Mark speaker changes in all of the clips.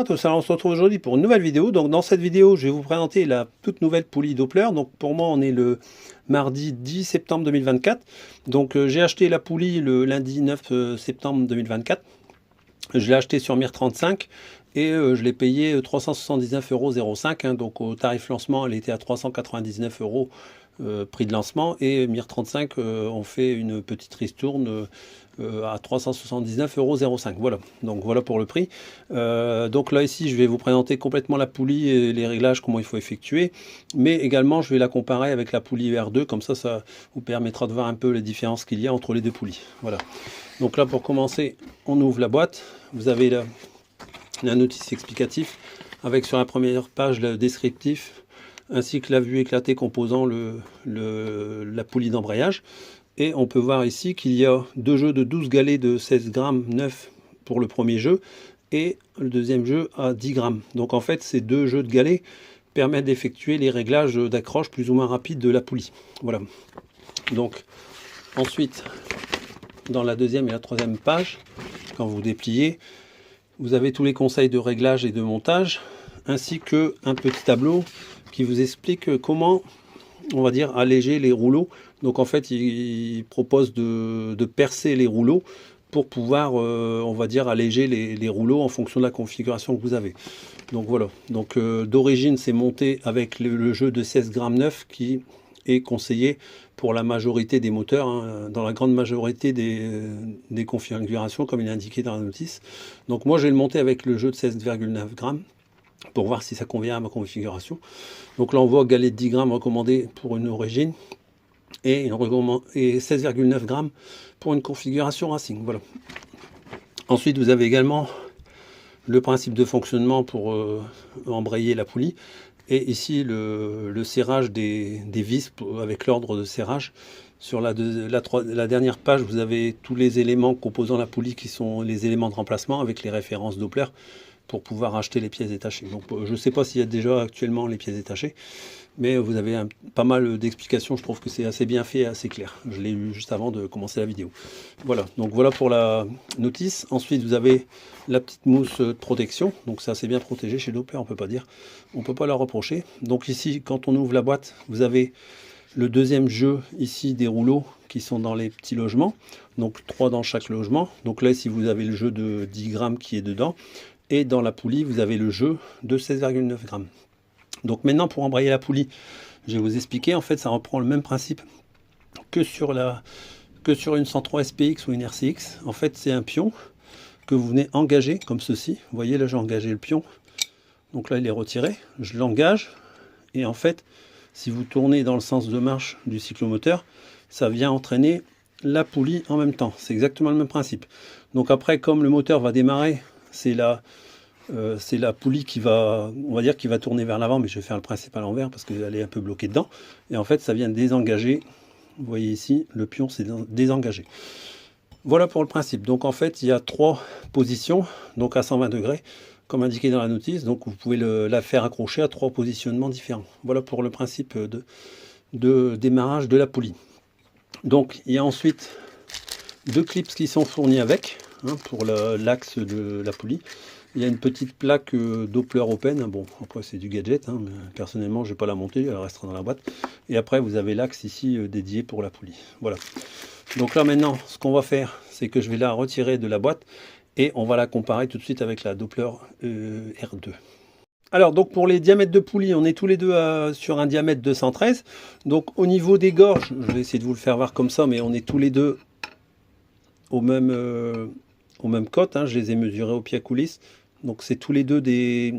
Speaker 1: à tous, alors on se retrouve aujourd'hui pour une nouvelle vidéo. Donc dans cette vidéo, je vais vous présenter la toute nouvelle poulie Doppler. Donc pour moi, on est le mardi 10 septembre 2024. Donc j'ai acheté la poulie le lundi 9 septembre 2024. Je l'ai acheté sur MIR35 et je l'ai payé 379,05 €. Hein, donc au tarif lancement, elle était à 399 € prix de lancement, et MIR35 on fait une petite ristourne à 379,05 €. Voilà, donc voilà pour le prix. Donc là ici je vais vous présenter complètement la poulie et les réglages, comment il faut effectuer, mais également je vais la comparer avec la poulie R2, comme ça vous permettra de voir un peu les différences qu'il y a entre les deux poulies. Voilà, donc là pour commencer, on ouvre la boîte, vous avez la notice explicatif avec sur la première page le descriptif ainsi que la vue éclatée composant la poulie d'embrayage. Et on peut voir ici qu'il y a deux jeux de 12 galets de 16 grammes 9 pour le premier jeu et le deuxième jeu à 10 grammes. Donc en fait ces deux jeux de galets permettent d'effectuer les réglages d'accroche plus ou moins rapides de la poulie. Voilà, donc ensuite dans la deuxième et la troisième page, quand vous dépliez, vous avez tous les conseils de réglage et de montage, ainsi que un petit tableau qui vous explique comment, on va dire, alléger les rouleaux. Donc en fait, il propose de percer les rouleaux pour pouvoir, on va dire, alléger les rouleaux en fonction de la configuration que vous avez. Donc voilà, donc d'origine c'est monté avec le jeu de 16 grammes 9 qui est conseillé pour la majorité des moteurs, hein, dans la grande majorité des configurations comme il est indiqué dans la notice. Donc moi je vais le monter avec le jeu de 16,9 grammes pour voir si ça convient à ma configuration. Donc là on voit galet de 10 grammes recommandé pour une origine et 16,9 grammes pour une configuration racing. Voilà. Ensuite vous avez également le principe de fonctionnement pour embrayer la poulie, et ici le serrage des vis avec l'ordre de serrage. Sur la dernière page, vous avez tous les éléments composant la poulie qui sont les éléments de remplacement avec les références Doppler pour pouvoir acheter les pièces détachées. Donc je ne sais pas s'il y a déjà actuellement les pièces détachées, mais vous avez pas mal d'explications. Je trouve que c'est assez bien fait et assez clair. Je l'ai lu juste avant de commencer la vidéo. Voilà, donc voilà pour la notice. Ensuite vous avez la petite mousse de protection, donc c'est assez bien protégé chez Doppler, on peut pas dire, on peut pas leur reprocher. Donc ici, quand on ouvre la boîte, vous avez le deuxième jeu ici des rouleaux qui sont dans les petits logements, donc 3 dans chaque logement. Donc là ici vous avez le jeu de 10 grammes qui est dedans, et dans la poulie vous avez le jeu de 16,9 grammes. Donc maintenant pour embrayer la poulie, je vais vous expliquer. En fait ça reprend le même principe que sur une 103 SPX ou une RCX. En fait c'est un pion que vous venez engager comme ceci. Vous voyez là j'ai engagé le pion, donc là il est retiré, je l'engage, et en fait si vous tournez dans le sens de marche du cyclomoteur, ça vient entraîner la poulie en même temps. C'est exactement le même principe. Donc après, comme le moteur va démarrer, c'est la poulie qui va, on va dire, qui va tourner vers l'avant, mais je vais faire le principe à l'envers parce qu'elle est un peu bloquée dedans. Et en fait, ça vient désengager. Vous voyez ici, le pion s'est désengagé. Voilà pour le principe. Donc en fait, il y a 3 positions, donc à 120 degrés, comme indiqué dans la notice. Donc vous pouvez la faire accrocher à 3 positionnements différents. Voilà pour le principe de démarrage de la poulie. Donc il y a ensuite 2 clips qui sont fournis avec, hein, pour l'axe de la poulie. Il y a une petite plaque Doppler Open. Bon, après c'est du gadget, hein, mais personnellement je ne vais pas la monter, elle restera dans la boîte. Et après vous avez l'axe ici dédié pour la poulie. Voilà. Donc là maintenant, ce qu'on va faire, c'est que je vais la retirer de la boîte et on va la comparer tout de suite avec la Doppler R2. Alors donc pour les diamètres de poulie, on est tous les deux sur un diamètre de 113. Donc au niveau des gorges, je vais essayer de vous le faire voir comme ça, mais on est tous les deux au même cote, hein. Je les ai mesurés au pied à coulisse. Donc c'est tous les deux des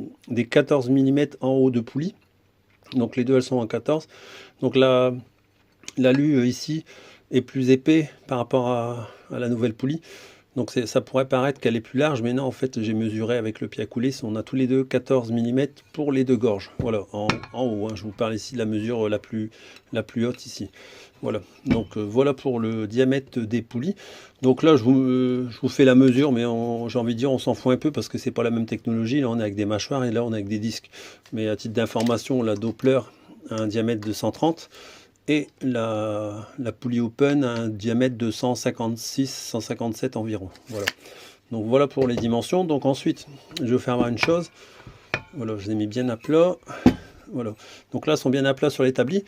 Speaker 1: 14 mm en haut de poulie. Donc les deux elles sont en 14. Donc l'alu ici est plus épais par rapport à la nouvelle poulie. Donc ça pourrait paraître qu'elle est plus large, mais non, en fait j'ai mesuré avec le pied à coulisse, on a tous les deux 14 mm pour les deux gorges. Voilà, en haut, hein. Je vous parle ici de la mesure la plus haute ici. Voilà, donc voilà pour le diamètre des poulies. Donc là je vous fais la mesure, mais j'ai envie de dire on s'en fout un peu parce que c'est pas la même technologie. Là on est avec des mâchoires et là on est avec des disques. Mais à titre d'information, la Doppler a un diamètre de 130. Et la poulie Open a un diamètre de 156-157 environ. Voilà. Donc voilà pour les dimensions. Donc ensuite, je vais vous faire voir une chose. Voilà, je les ai mis bien à plat. Voilà. Donc là, ils sont bien à plat sur l'établi.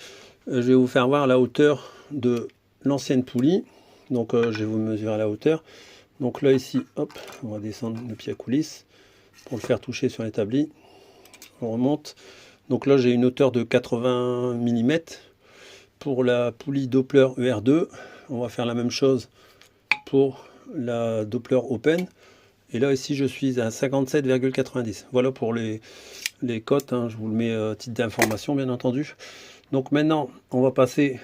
Speaker 1: Je vais vous faire voir la hauteur de l'ancienne poulie. Donc je vais vous mesurer la hauteur. Donc là ici, hop, on va descendre le pied à coulisse pour le faire toucher sur l'établi. On remonte. Donc là j'ai une hauteur de 80 mm. Pour la poulie Doppler ER2, on va faire la même chose pour la Doppler Open. Et là ici je suis à 57,90. Voilà pour les cotes, hein. Je vous le mets à titre d'information bien entendu. Donc maintenant on va passer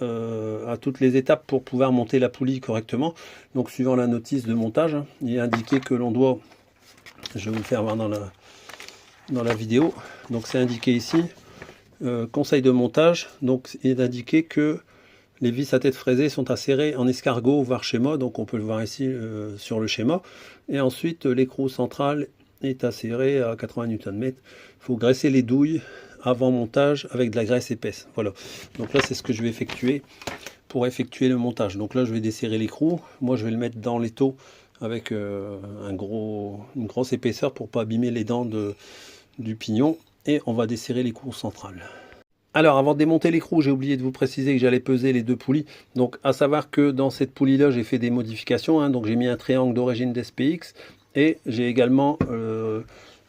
Speaker 1: à toutes les étapes pour pouvoir monter la poulie correctement. Donc suivant la notice de montage, hein, il est indiqué que l'on doit, je vais vous le faire voir dans la vidéo, donc c'est indiqué ici, conseil de montage, donc il est indiqué que les vis à tête fraisée sont acérées en escargot voire schéma, donc on peut le voir ici sur le schéma, et ensuite l'écrou central est acéré à 80 Nm. Il faut graisser les douilles avant montage avec de la graisse épaisse. Voilà, donc là c'est ce que je vais effectuer pour effectuer le montage. Donc là je vais desserrer l'écrou, moi je vais le mettre dans l'étau avec une grosse épaisseur pour pas abîmer les dents du pignon, et on va desserrer l'écrou central. Alors avant de démonter l'écrou, j'ai oublié de vous préciser que j'allais peser les deux poulies. Donc à savoir que dans cette poulie là j'ai fait des modifications, hein. Donc j'ai mis un triangle d'origine d'SPX et j'ai également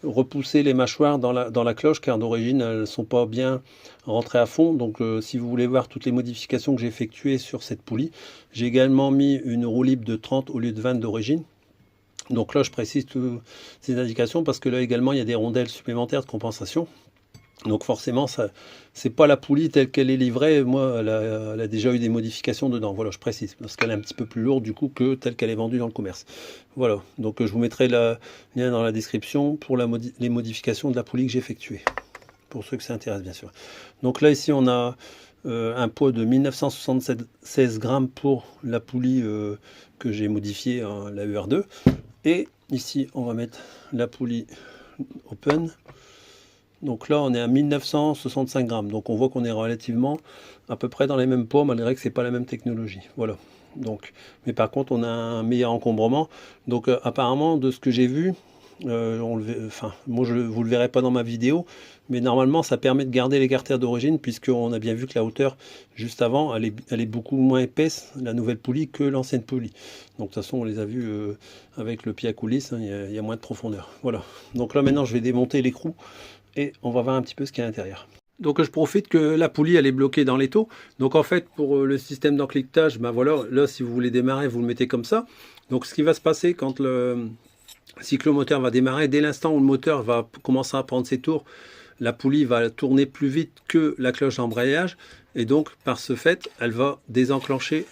Speaker 1: repousser les mâchoires dans la cloche, car d'origine elles ne sont pas bien rentrées à fond. Donc si vous voulez voir toutes les modifications que j'ai effectuées sur cette poulie, j'ai également mis une roue libre de 30 au lieu de 20 d'origine. Donc là je précise toutes ces indications parce que là également il y a des rondelles supplémentaires de compensation. Donc forcément, c'est pas la poulie telle qu'elle est livrée. Moi, elle a déjà eu des modifications dedans. Voilà, je précise, parce qu'elle est un petit peu plus lourde du coup que telle qu'elle est vendue dans le commerce. Voilà, donc je vous mettrai le lien dans la description pour les modifications de la poulie que j'ai effectuées, pour ceux que ça intéresse bien sûr. Donc là ici on a un poids de 1976 grammes pour la poulie que j'ai modifiée, hein, la ER2. Et ici on va mettre la poulie Open. Donc là on est à 1965 grammes, donc on voit qu'on est relativement à peu près dans les mêmes poids, malgré que c'est pas la même technologie. Voilà, donc, mais par contre on a un meilleur encombrement. Donc apparemment de ce que j'ai vu, moi vous le verrez pas dans ma vidéo, mais normalement ça permet de garder l'écartère d'origine, puisqu'on a bien vu que la hauteur juste avant elle est beaucoup moins épaisse, la nouvelle poulie, que l'ancienne poulie. Donc de toute façon on les a vus avec le pied à coulisse, hein, il y a moins de profondeur. Voilà, donc là maintenant je vais démonter l'écrou et on va voir un petit peu ce qu'il y a à l'intérieur. Donc je profite que la poulie elle est bloquée dans l'étau. Donc en fait pour le système d'encliquetage, ben voilà, là si vous voulez démarrer, vous le mettez comme ça. Donc ce qui va se passer quand le cyclomoteur va démarrer, dès l'instant où le moteur va commencer à prendre ses tours, la poulie va tourner plus vite que la cloche d'embrayage, et donc par ce fait elle va désenclencher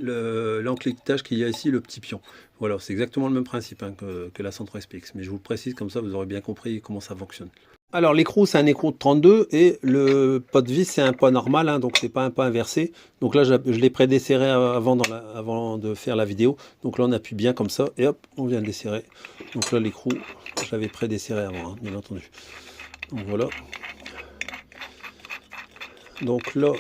Speaker 1: l'encliquetage qu'il y a ici, le petit pion. Voilà, c'est exactement le même principe, hein, que la Centro SPX, mais je vous le précise comme ça vous aurez bien compris comment ça fonctionne. Alors l'écrou c'est un écrou de 32 et le pot de vis c'est un pot normal, hein, donc c'est pas un pot inversé. Donc là je l'ai pré-desserré avant de faire la vidéo. Donc là on appuie bien comme ça et hop on vient de desserrer. Donc là l'écrou je l'avais pré-desserré avant, hein, bien entendu. Donc voilà. Donc là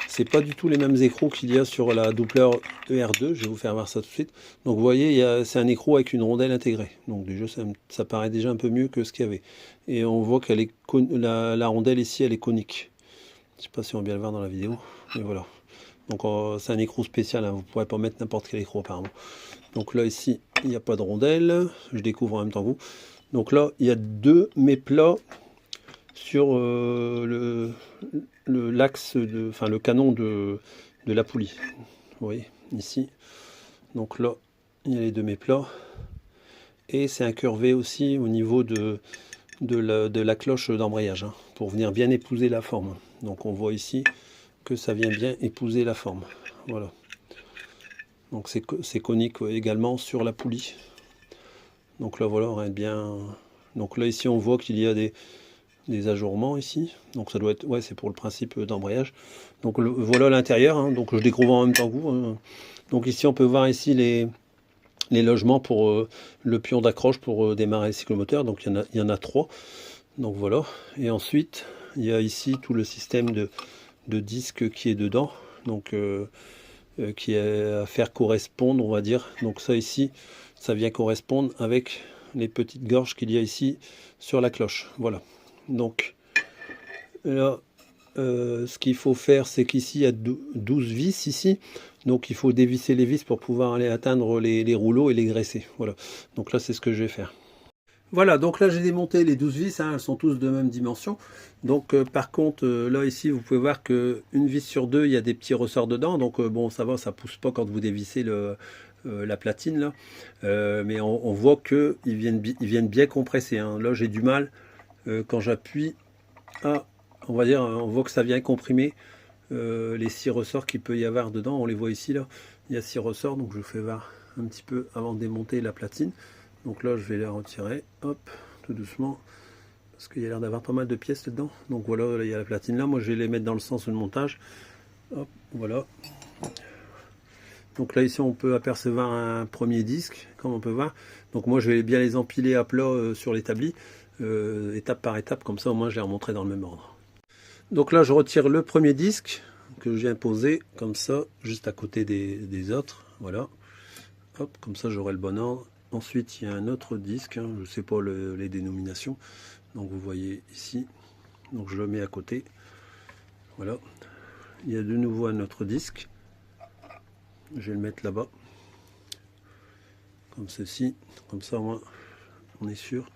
Speaker 1: c'est pas du tout les mêmes écrous qu'il y a sur la Doppler ER2, je vais vous faire voir ça tout de suite. Donc vous voyez, c'est un écrou avec une rondelle intégrée. Donc déjà, ça paraît déjà un peu mieux que ce qu'il y avait. Et on voit qu'elle est la rondelle ici, elle est conique. Je ne sais pas si on va bien le voir dans la vidéo, mais voilà. Donc c'est un écrou spécial, hein. Vous ne pourrez pas mettre n'importe quel écrou apparemment. Donc là ici, il n'y a pas de rondelle. Je découvre en même temps que vous. Donc là, il y a deux méplats sur l'axe, le canon de la poulie. Vous voyez ici. Donc là il y a les deux méplats et c'est incurvé aussi au niveau de la cloche d'embrayage, hein, pour venir bien épouser la forme. Donc on voit ici que ça vient bien épouser la forme. Voilà, donc c'est conique également sur la poulie. Donc là voilà, on va être bien. Donc là ici on voit qu'il y a des ajourements ici, donc ça doit être, ouais, c'est pour le principe d'embrayage. Donc voilà l'intérieur, hein. Donc je découvre en même temps que vous, hein. Donc ici on peut voir ici les logements pour le pion d'accroche pour démarrer le cyclomoteur. Donc il y en a 3, donc voilà. Et ensuite il y a ici tout le système de disques qui est dedans. Donc qui est à faire correspondre, on va dire. Donc ça ici, ça vient correspondre avec les petites gorges qu'il y a ici sur la cloche. Voilà. Donc là, ce qu'il faut faire, c'est qu'ici il y a 12 vis ici. Donc il faut dévisser les vis pour pouvoir aller atteindre les rouleaux et les graisser. Voilà. Donc là, c'est ce que je vais faire. Voilà, donc là j'ai démonté les 12 vis, hein, elles sont tous de même dimension. Donc par contre, là ici, vous pouvez voir que une vis sur deux, il y a des petits ressorts dedans. Donc bon, ça va, ça pousse pas quand vous dévissez la platine là. Mais on voit qu'ils viennent bien compresser, hein. Là j'ai du mal, quand j'appuie, on va dire, on voit que ça vient comprimer les 6 ressorts qu'il peut y avoir dedans. On les voit ici là, il y a 6 ressorts, donc je fais voir un petit peu avant de démonter la platine. Donc là, je vais les retirer, hop, tout doucement, parce qu'il y a l'air d'avoir pas mal de pièces dedans. Donc voilà, là, il y a la platine là. Moi, je vais les mettre dans le sens où le montage. Hop, voilà. Donc là, ici, on peut apercevoir un premier disque, comme on peut voir. Donc moi, je vais bien les empiler à plat sur l'établi, étape par étape, comme ça, au moins, je les remonterai dans le même ordre. Donc là, je retire le premier disque que je viens poser, comme ça, juste à côté des autres. Voilà. Hop, comme ça, j'aurai le bon ordre. Ensuite, il y a un autre disque, hein, je ne sais pas les dénominations. Donc vous voyez ici. Donc je le mets à côté. Voilà. Il y a de nouveau un autre disque. Je vais le mettre là-bas. Comme ceci. Comme ça, au moins, on est sûr.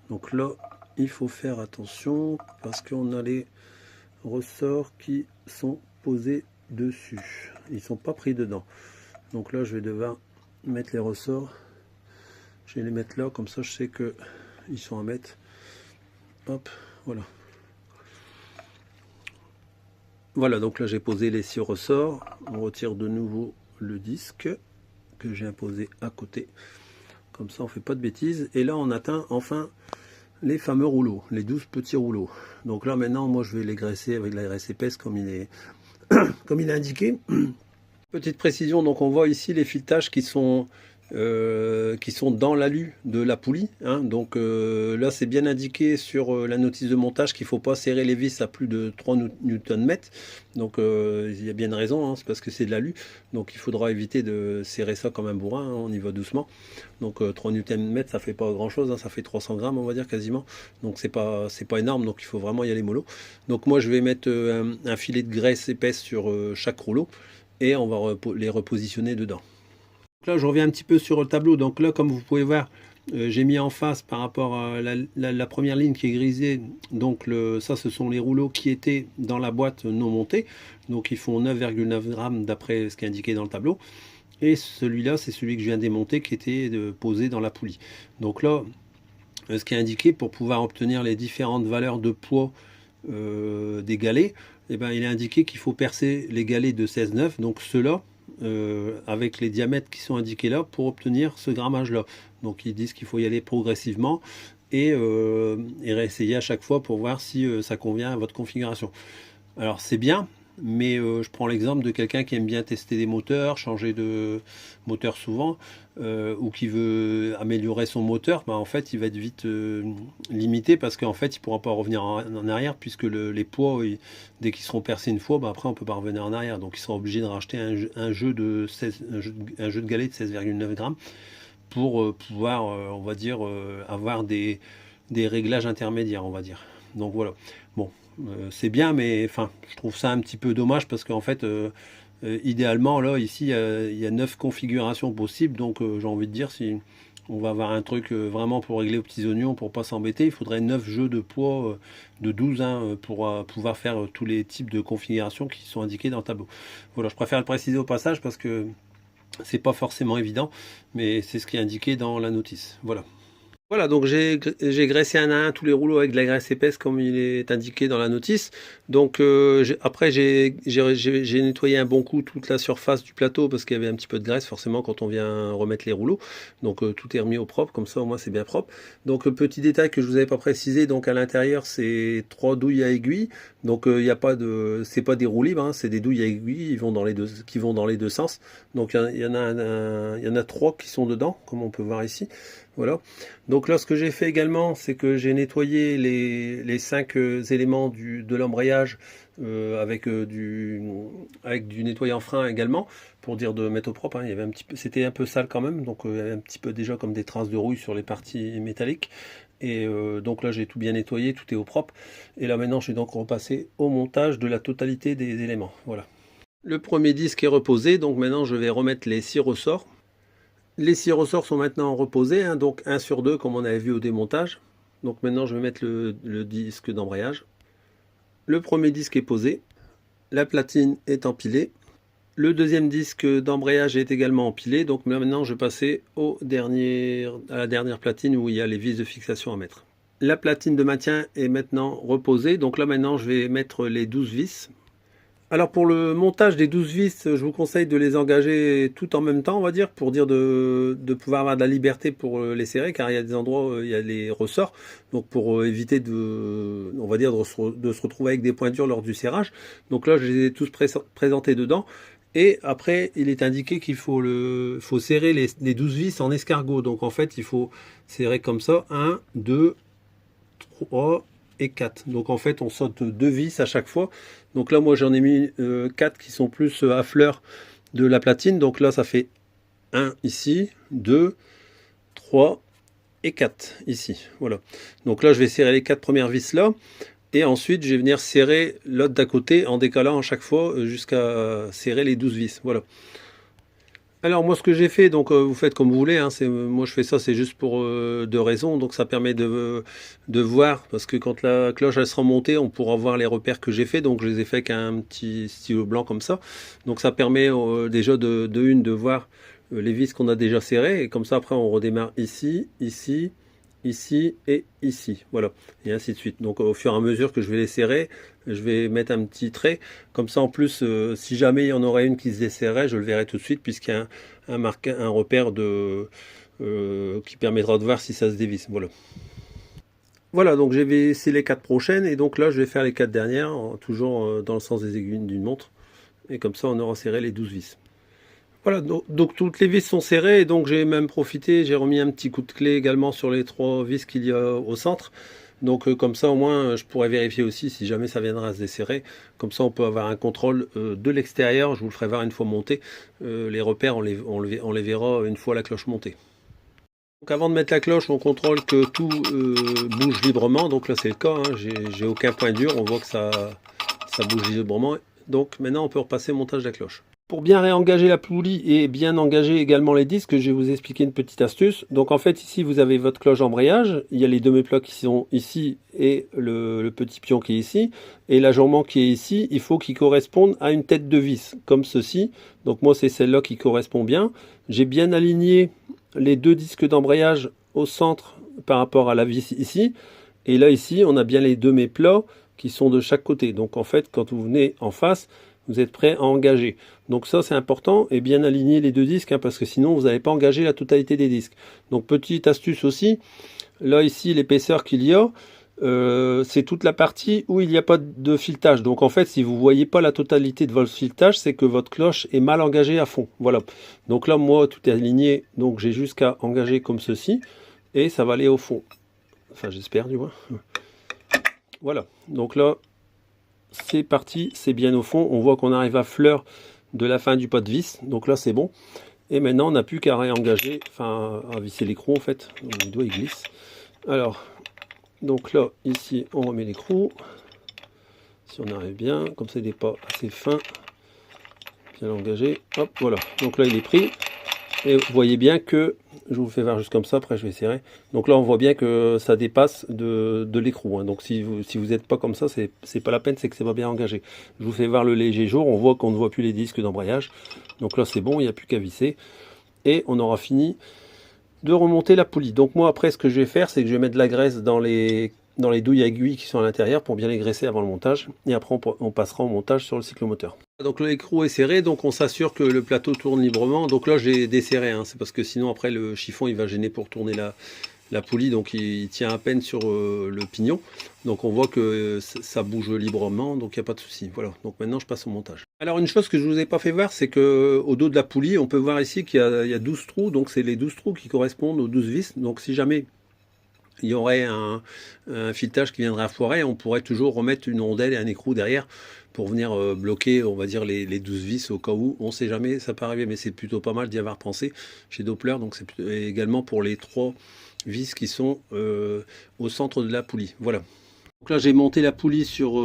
Speaker 1: Donc là, il faut faire attention parce qu'on a les ressorts qui sont posés dessus. Ils ne sont pas pris dedans. Donc là, je vais devoir mettre les ressorts. Je vais les mettre là, comme ça je sais que ils sont à mettre. Hop, voilà. Voilà, donc là j'ai posé les 6 ressorts. On retire de nouveau le disque que j'ai imposé à côté. Comme ça on fait pas de bêtises. Et là on atteint enfin les fameux rouleaux, les 12 petits rouleaux. Donc là maintenant moi je vais les graisser avec la graisse épaisse comme il est, comme il est indiqué. Petite précision, donc on voit ici les filetages qui sont dans l'alu de la poulie, hein. Donc là c'est bien indiqué sur la notice de montage qu'il ne faut pas serrer les vis à plus de 3 Nm. Donc il y a bien une raison, hein, c'est parce que c'est de l'alu, donc il faudra éviter de serrer ça comme un bourrin, hein, on y va doucement. Donc 3 Nm ça fait pas grand chose, hein, ça fait 300 grammes on va dire quasiment, donc c'est pas énorme, donc il faut vraiment y aller mollo. Donc moi je vais mettre un filet de graisse épaisse sur chaque rouleau et on va les repositionner dedans. Là, je reviens un petit peu sur le tableau. Donc là, comme vous pouvez voir, j'ai mis en face par rapport à la première ligne qui est grisée. Donc ça, ce sont les rouleaux qui étaient dans la boîte non montée. Donc ils font 9,9 grammes d'après ce qui est indiqué dans le tableau. Et celui-là, c'est celui que je viens démonter qui était posé dans la poulie. Donc là, ce qui est indiqué pour pouvoir obtenir les différentes valeurs de poids des galets, eh ben, il est indiqué qu'il faut percer les galets de 16,9. Donc ceux-là, avec les diamètres qui sont indiqués là pour obtenir ce grammage là. Donc ils disent qu'il faut y aller progressivement et réessayer à chaque fois pour voir si ça convient à votre configuration. Alors c'est bien, mais je prends l'exemple de quelqu'un qui aime bien tester des moteurs, changer de moteur souvent, ou qui veut améliorer son moteur. Ben, en fait il va être vite limité parce qu'en fait il ne pourra pas revenir en arrière puisque les poids, dès qu'ils seront percés une fois, ben, après on ne peut pas revenir en arrière, donc il sera obligé de racheter un jeu de galets de 16,9 grammes pour pouvoir on va dire avoir des réglages intermédiaires, on va dire. Donc voilà, bon, c'est bien, mais enfin je trouve ça un petit peu dommage parce qu'en fait idéalement là ici il y a 9 configurations possibles, donc j'ai envie de dire, si on va avoir un truc vraiment pour régler aux petits oignons, pour pas s'embêter, il faudrait 9 jeux de poids de 12 hein, pour pouvoir faire tous les types de configurations qui sont indiqués dans le tableau. Voilà, je préfère le préciser au passage parce que c'est pas forcément évident, mais c'est ce qui est indiqué dans la notice. Voilà. Voilà, donc j'ai graissé un à un tous les rouleaux avec de la graisse épaisse comme il est indiqué dans la notice. Donc après j'ai nettoyé un bon coup toute la surface du plateau parce qu'il y avait un petit peu de graisse forcément quand on vient remettre les rouleaux. Donc tout est remis au propre, comme ça au moins c'est bien propre. Donc petit détail que je vous avais pas précisé, donc à l'intérieur c'est 3 douilles à aiguille. Donc il y a pas de, c'est pas des roues libres, hein, c'est des douilles à aiguille, ils vont dans les deux, qui vont dans les deux sens. Donc il y en a 3 qui sont dedans, comme on peut voir ici. Voilà. Donc là, ce que j'ai fait également, c'est que j'ai nettoyé les 5 éléments de l'embrayage avec du nettoyant frein également, pour dire de mettre au propre, hein. Il y avait un petit peu, c'était un peu sale quand même, donc il y avait un petit peu déjà comme des traces de rouille sur les parties métalliques. Et donc là j'ai tout bien nettoyé, tout est au propre. Et là maintenant je vais donc repasser au montage de la totalité des éléments. Voilà. Le premier disque est reposé, donc maintenant je vais remettre les 6 ressorts. Les 6 ressorts sont maintenant reposés, hein, donc 1 sur 2 comme on avait vu au démontage. Donc maintenant je vais mettre le disque d'embrayage. Le premier disque est posé, la platine est empilée. Le deuxième disque d'embrayage est également empilé, donc maintenant je vais passer à la dernière platine où il y a les vis de fixation à mettre. La platine de maintien est maintenant reposée, donc là maintenant je vais mettre les 12 vis. Alors pour le montage des 12 vis, je vous conseille de les engager tout en même temps, on va dire, pour dire de pouvoir avoir de la liberté pour les serrer, car il y a des endroits où il y a les ressorts, donc pour éviter on va dire, de se retrouver avec des pointures lors du serrage. Donc là je les ai tous présentés dedans. Et après, il est indiqué qu'il faut serrer les 12 vis en escargot. Donc en fait, il faut serrer comme ça. 1, 2, 3 et 4. Donc en fait, on saute 2 vis à chaque fois. Donc là, moi, j'en ai mis 4 qui sont plus à fleur de la platine. Donc là, ça fait 1 ici, 2, 3 et 4 ici. Voilà. Donc là, je vais serrer les 4 premières vis là. Et ensuite, je vais venir serrer l'autre d'à côté en décalant à chaque fois jusqu'à serrer les 12 vis. Voilà. Alors moi, ce que j'ai fait, donc vous faites comme vous voulez, hein, moi je fais ça, c'est juste pour 2 raisons. Donc ça permet de voir, parce que quand la cloche elle sera montée, on pourra voir les repères que j'ai fait. Donc je les ai fait avec un petit stylo blanc comme ça. Donc ça permet déjà de voir les vis qu'on a déjà serrées. Et comme ça, après, on redémarre ici, ici, ici et ici, voilà, et ainsi de suite. Donc au fur et à mesure que je vais les serrer, je vais mettre un petit trait, comme ça en plus, si jamais il y en aurait une qui se desserrait, je le verrai tout de suite, puisqu'il y a un repère qui permettra de voir si ça se dévisse. Voilà. Voilà, donc j'ai vissé les 4 prochaines, et donc là je vais faire les 4 dernières, toujours dans le sens des aiguilles d'une montre, et comme ça on aura serré les 12 vis. Voilà, donc toutes les vis sont serrées, et donc j'ai même profité, j'ai remis un petit coup de clé également sur les 3 vis qu'il y a au centre. Donc comme ça au moins je pourrais vérifier aussi si jamais ça viendra à se desserrer. Comme ça on peut avoir un contrôle de l'extérieur, je vous le ferai voir une fois monté. Les repères on les verra une fois la cloche montée. Donc avant de mettre la cloche, on contrôle que tout bouge librement. Donc là c'est le cas, hein. J'ai aucun point dur, on voit que ça bouge librement. Donc maintenant on peut repasser au montage de la cloche. Pour bien réengager la poulie et bien engager également les disques, je vais vous expliquer une petite astuce. Donc en fait ici vous avez votre cloche d'embrayage, il y a les 2 méplats qui sont ici et le petit pion qui est ici. Et l'ajournement qui est ici, il faut qu'il corresponde à une tête de vis, comme ceci. Donc moi c'est celle-là qui correspond bien. J'ai bien aligné les 2 disques d'embrayage au centre par rapport à la vis ici. Et là ici on a bien les 2 méplats qui sont de chaque côté. Donc en fait quand vous venez en face, vous êtes prêt à engager. Donc ça c'est important, et bien aligner les 2 disques, hein, parce que sinon vous n'allez pas engager la totalité des disques. Donc petite astuce aussi, là ici l'épaisseur qu'il y a, c'est toute la partie où il n'y a pas de filetage. Donc en fait si vous ne voyez pas la totalité de votre filetage, c'est que votre cloche est mal engagée à fond. Voilà. Donc là moi tout est aligné, donc j'ai juste qu'à engager comme ceci, et ça va aller au fond. Enfin j'espère du moins. Voilà, donc là c'est parti, c'est bien au fond, on voit qu'on arrive à fleur de la fin du pot de vis, donc là c'est bon. Et maintenant on n'a plus qu'à réengager, enfin à visser l'écrou en fait, le doigt il glisse. Alors, donc là, ici on remet l'écrou, si on arrive bien, comme ça il n'est pas assez fin, bien engagé, hop, voilà. Donc là il est pris, et vous voyez bien que, je vous fais voir juste comme ça, après je vais serrer. Donc là on voit bien que ça dépasse de l'écrou, hein. Donc si vous n'êtes pas comme ça, c'est pas la peine, c'est que c'est pas bien engagé. Je vous fais voir le léger jour, on voit qu'on ne voit plus les disques d'embrayage. Donc là c'est bon, il n'y a plus qu'à visser. Et on aura fini de remonter la poulie. Donc moi après ce que je vais faire, c'est que je vais mettre de la graisse dans les douilles à aiguilles qui sont à l'intérieur pour bien les graisser avant le montage. Et après on passera au montage sur le cyclomoteur. Donc l'écrou est serré, donc on s'assure que le plateau tourne librement. Donc là j'ai desserré, hein, c'est parce que sinon après le chiffon il va gêner pour tourner la poulie, donc il tient à peine sur le pignon. Donc on voit que ça bouge librement, donc il n'y a pas de souci. Voilà, donc maintenant je passe au montage. Alors une chose que je ne vous ai pas fait voir, c'est que au dos de la poulie, on peut voir ici qu'il y a 12 trous, donc c'est les 12 trous qui correspondent aux 12 vis. Donc si jamais il y aurait un filetage qui viendrait à foirer, on pourrait toujours remettre une rondelle et un écrou derrière pour venir bloquer, on va dire, les 12 vis au cas où. On ne sait jamais, ça peut arriver, mais c'est plutôt pas mal d'y avoir pensé chez Doppler. Donc c'est également pour les 3 vis qui sont au centre de la poulie. Voilà. Donc là j'ai monté la poulie sur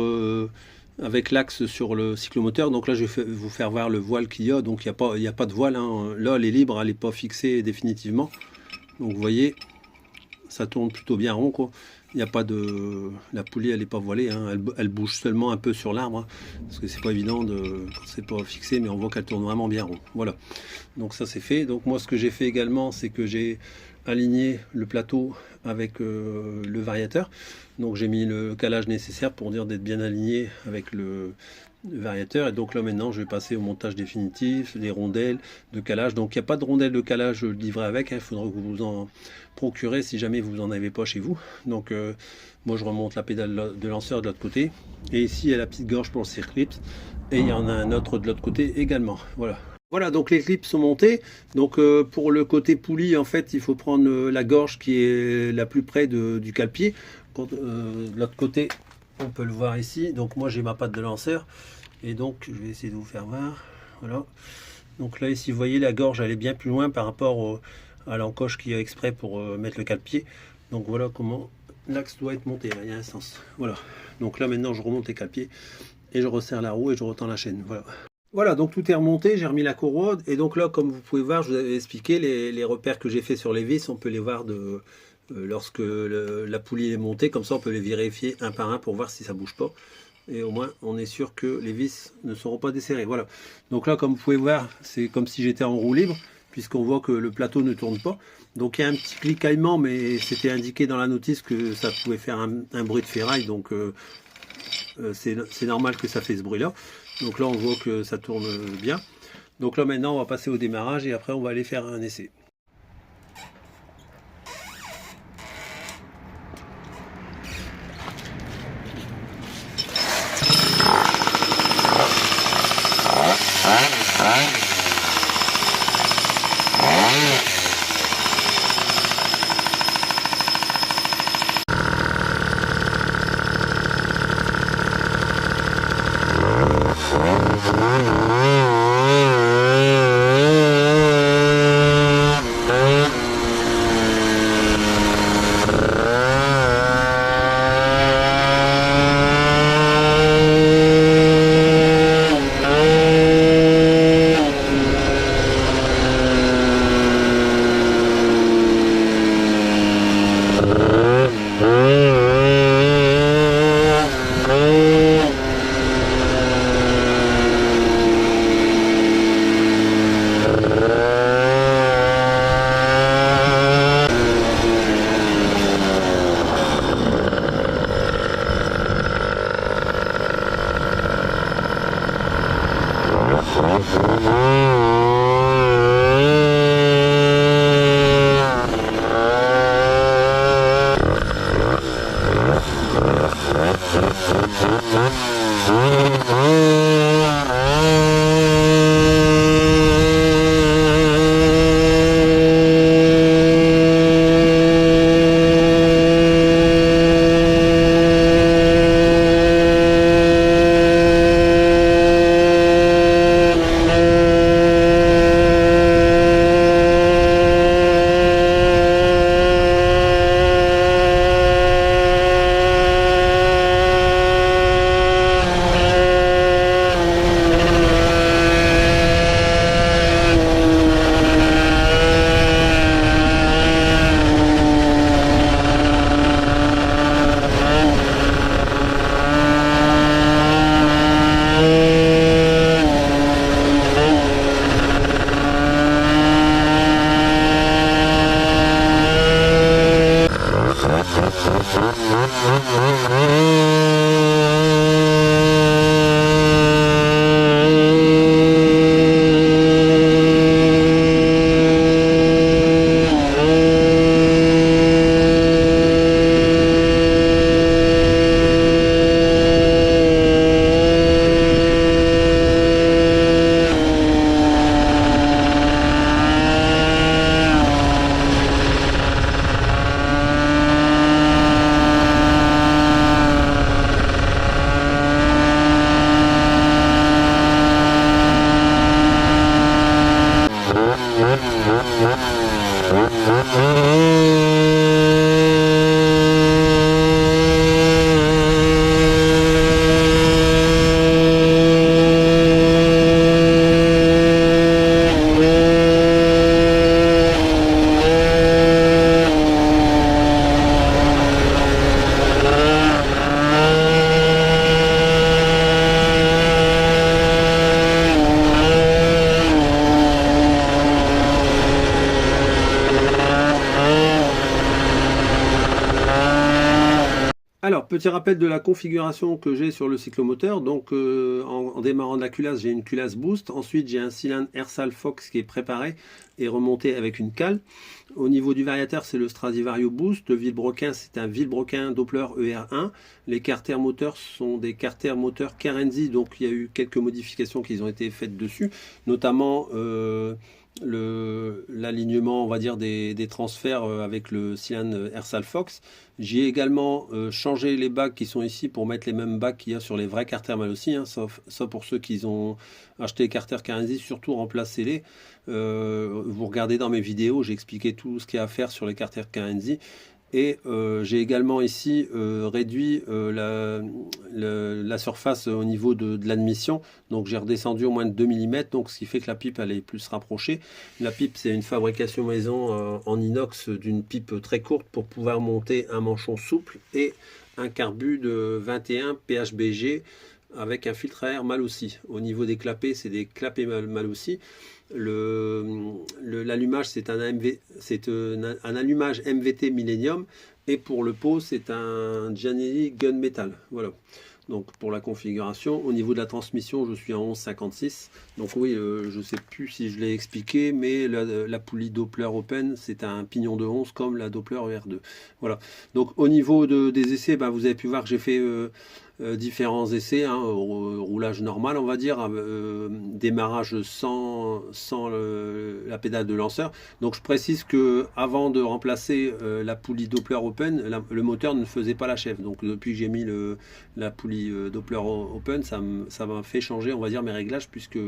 Speaker 1: avec l'axe sur le cyclomoteur. Donc là je vais vous faire voir le voile qu'il y a. Donc il n'y a pas de voile, hein. Là elle est libre, elle n'est pas fixée définitivement. Donc vous voyez, ça tourne plutôt bien rond, quoi. Il n'y a pas de... La poulie, elle n'est pas voilée, hein. Elle bouge seulement un peu sur l'arbre, hein, parce que c'est pas évident quand c'est pas fixé, mais on voit qu'elle tourne vraiment bien rond. Voilà. Donc ça c'est fait. Donc moi ce que j'ai fait également, c'est que j'ai aligné le plateau avec le variateur. Donc j'ai mis le calage nécessaire pour dire d'être bien aligné avec le variateur. Et donc là maintenant je vais passer au montage définitif, les rondelles de calage. Donc il n'y a pas de rondelles de calage livrées avec, hein. Il faudra que vous vous en procurez si jamais vous n'en avez pas chez vous. Donc moi je remonte la pédale de lanceur de l'autre côté. Et ici il y a la petite gorge pour le circlip. Et il y en a un autre de l'autre côté également. Voilà. Voilà, donc les clips sont montés. Donc pour le côté poulie, en fait, il faut prendre la gorge qui est la plus près du cale-pied. De l'autre côté, on peut le voir ici. Donc moi j'ai ma patte de lanceur. Et donc je vais essayer de vous faire voir. Voilà. Donc là ici, vous voyez, la gorge elle est bien plus loin par rapport à l'encoche qui est exprès pour mettre le cale-pied. Donc voilà comment l'axe doit être monté. Il y a un sens. Voilà. Donc là maintenant je remonte les cale-pieds et je resserre la roue et je retends la chaîne. Voilà. Voilà, donc tout est remonté, j'ai remis la courroie, et donc là, comme vous pouvez voir, je vous avais expliqué les repères que j'ai fait sur les vis, on peut les voir lorsque la poulie est montée, comme ça on peut les vérifier un par un pour voir si ça bouge pas, et au moins on est sûr que les vis ne seront pas desserrées. Voilà, donc là comme vous pouvez voir, c'est comme si j'étais en roue libre, puisqu'on voit que le plateau ne tourne pas. Donc il y a un petit cliquaillement, mais c'était indiqué dans la notice que ça pouvait faire un bruit de ferraille, donc c'est normal que ça fait ce bruit là. Donc là on voit que ça tourne bien. Donc là maintenant on va passer au démarrage et après on va aller faire un essai. petit rappel de la configuration que j'ai sur le cyclomoteur. Donc en démarrant de la culasse, j'ai une culasse boost. Ensuite, j'ai un cylindre Airsal Fox qui est préparé et remonté avec une cale. Au niveau du variateur, c'est le Stradivario Boost. Le vilebrequin, c'est un vilebrequin Doppler ER1. Les carters moteurs sont des carters moteurs Carenzi, donc il y a eu quelques modifications qui ont été faites dessus, notamment l'alignement, on va dire, des transferts avec le cylindre Airsal Fox. J'ai également changé les bagues qui sont ici pour mettre les mêmes bagues qu'il y a sur les vrais carters Malossi, hein, sauf pour ceux qui ont acheté les carters Carenzi, surtout remplacez-les. Vous regardez dans mes vidéos, j'ai expliqué tout ce qu'il y a à faire sur les carters Carenzi. Et j'ai également ici réduit la surface au niveau de l'admission. Donc j'ai redescendu au moins de 2 mm, donc ce qui fait que la pipe elle est plus rapprochée. La pipe, c'est une fabrication maison en inox d'une pipe très courte pour pouvoir monter un manchon souple et un carbu de 21 PHBG avec un filtre à air Malossi. Au niveau des clapets, c'est des clapets Malossi. L'allumage, c'est un allumage MVT Millennium, et pour le pot, c'est un Giannelli Gunmetal. Voilà. Donc pour la configuration, au niveau de la transmission, je suis en 11,56. Donc oui, je ne sais plus si je l'ai expliqué, mais la poulie Doppler Open, c'est un pignon de 11 comme la Doppler ER2. Voilà. Donc au niveau des essais, vous avez pu voir que j'ai fait différents essais, hein, au roulage normal, on va dire, démarrage sans la pédale de lanceur. Donc je précise que avant de remplacer la poulie Doppler Open, le moteur ne faisait pas la chèvre. Donc depuis que j'ai mis la poulie Doppler Open, ça m'a fait changer, on va dire, mes réglages, puisque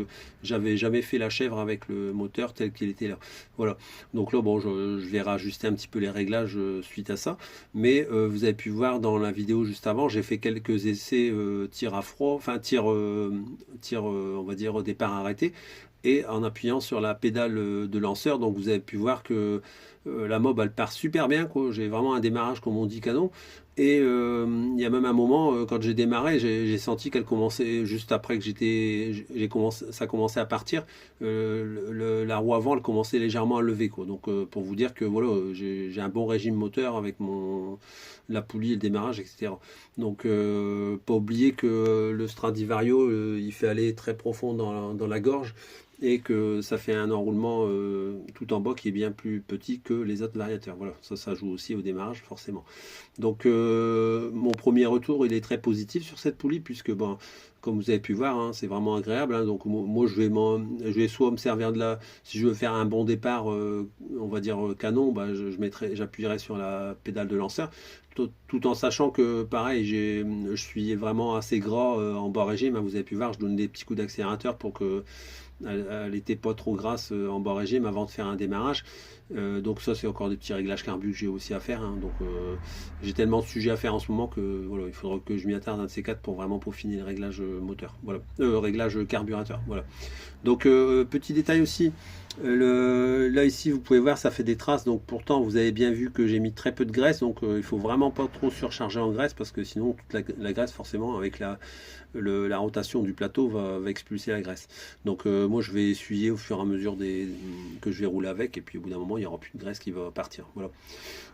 Speaker 1: j'avais jamais fait la chèvre avec le moteur tel qu'il était là. Voilà. Donc là, bon, je vais rajuster un petit peu les réglages suite à ça. Mais vous avez pu voir dans la vidéo juste avant, j'ai fait quelques essais tir à froid, enfin tir on va dire départ arrêté, et en appuyant sur la pédale de lanceur. Donc vous avez pu voir que la mob elle part super bien, quoi. J'ai vraiment un démarrage comme on dit canon. Et il y a même un moment, quand j'ai démarré, j'ai senti qu'elle commençait, juste après que ça commençait à partir, la roue avant elle commençait légèrement à lever, quoi. Donc pour vous dire que voilà, j'ai un bon régime moteur avec la poulie et le démarrage, etc. Donc pas oublier que le Stradivario il fait aller très profond dans la gorge, et que ça fait un enroulement tout en bas qui est bien plus petit que les autres variateurs. Voilà, ça joue aussi au démarrage forcément. Donc mon premier retour il est très positif sur cette poulie, puisque bon, comme vous avez pu voir, hein, c'est vraiment agréable, hein. Donc moi je vais soit me servir si je veux faire un bon départ, on va dire canon, j'appuierai sur la pédale de lanceur, tout en sachant que pareil, je suis vraiment assez gras en bas régime, hein. Vous avez pu voir, je donne des petits coups d'accélérateur pour que elle n'était pas trop grasse en bas régime avant de faire un démarrage. Donc ça, c'est encore des petits réglages carbu que j'ai aussi à faire, hein. Donc j'ai tellement de sujets à faire en ce moment que voilà, il faudra que je m'y attarde un de ces quatre pour vraiment peaufiner le réglage moteur, voilà, réglage carburateur, voilà. Donc petit détail aussi, là ici vous pouvez voir, ça fait des traces. Donc pourtant vous avez bien vu que j'ai mis très peu de graisse, donc il faut vraiment pas trop surcharger en graisse, parce que sinon toute la graisse forcément avec la rotation du plateau va expulser la graisse. Donc moi je vais essuyer au fur et à mesure que je vais rouler avec, et puis au bout d'un moment il n'y aura plus de graisse qui va partir. Voilà.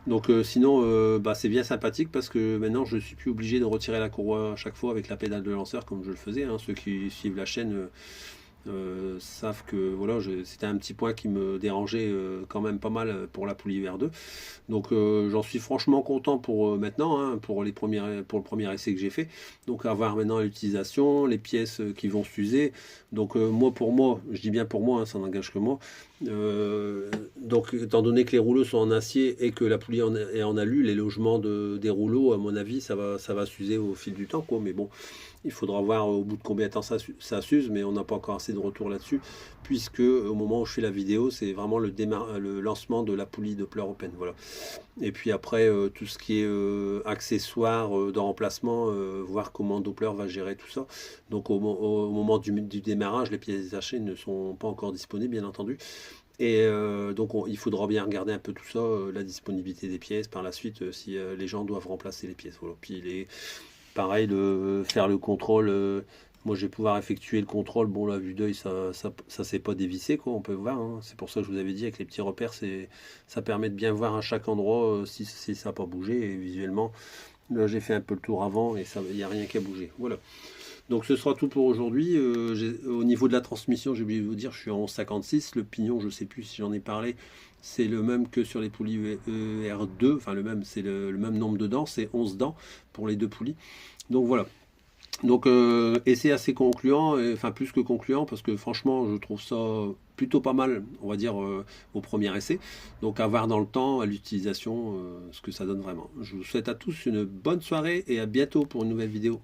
Speaker 1: Donc sinon c'est bien sympathique, parce que maintenant je suis plus obligé de retirer la courroie à chaque fois avec la pédale de lanceur comme je le faisais, hein. Ceux qui suivent la chaîne savent que voilà, c'était un petit point qui me dérangeait quand même pas mal pour la poulie ER2. Donc j'en suis franchement content pour maintenant, hein, pour le premier essai que j'ai fait. Donc avoir maintenant l'utilisation, les pièces qui vont s'user. Donc pour moi, je dis bien pour moi, hein, ça n'engage que moi. Donc étant donné que les rouleaux sont en acier et que la poulie est en alu, les logements des rouleaux, à mon avis, ça va s'user au fil du temps, quoi. Mais bon, il faudra voir au bout de combien de temps ça s'use, mais on n'a pas encore assez de retour là-dessus, puisque au moment où je fais la vidéo, c'est vraiment le lancement de la poulie Doppler Open. Voilà. Et puis après, tout ce qui est accessoires de remplacement, voir comment Doppler va gérer tout ça. Donc au moment du démarrage, les pièces détachées ne sont pas encore disponibles, bien entendu. Et donc il faudra bien regarder un peu tout ça, la disponibilité des pièces par la suite, si les gens doivent remplacer les pièces. Voilà. Puis pareil, faire le contrôle, moi je vais pouvoir effectuer le contrôle. Bon, la vue d'œil, ça c'est pas dévissé, quoi, on peut voir, hein. C'est pour ça que je vous avais dit, avec les petits repères, ça permet de bien voir à chaque endroit si ça n'a pas bougé, et visuellement Là, j'ai fait un peu le tour avant et il n'y a rien qui a bougé. Voilà. Donc ce sera tout pour aujourd'hui. Au niveau de la transmission, j'ai oublié de vous dire, je suis en 11,56. Le pignon, je ne sais plus si j'en ai parlé, c'est le même que sur les poulies ER2. Enfin, c'est le même nombre de dents, c'est 11 dents pour les deux poulies. Donc voilà. Donc, et c'est assez concluant, enfin plus que concluant, parce que franchement, je trouve ça plutôt pas mal, on va dire, au premier essai. Donc, à voir dans le temps, à l'utilisation, ce que ça donne vraiment. Je vous souhaite à tous une bonne soirée et à bientôt pour une nouvelle vidéo.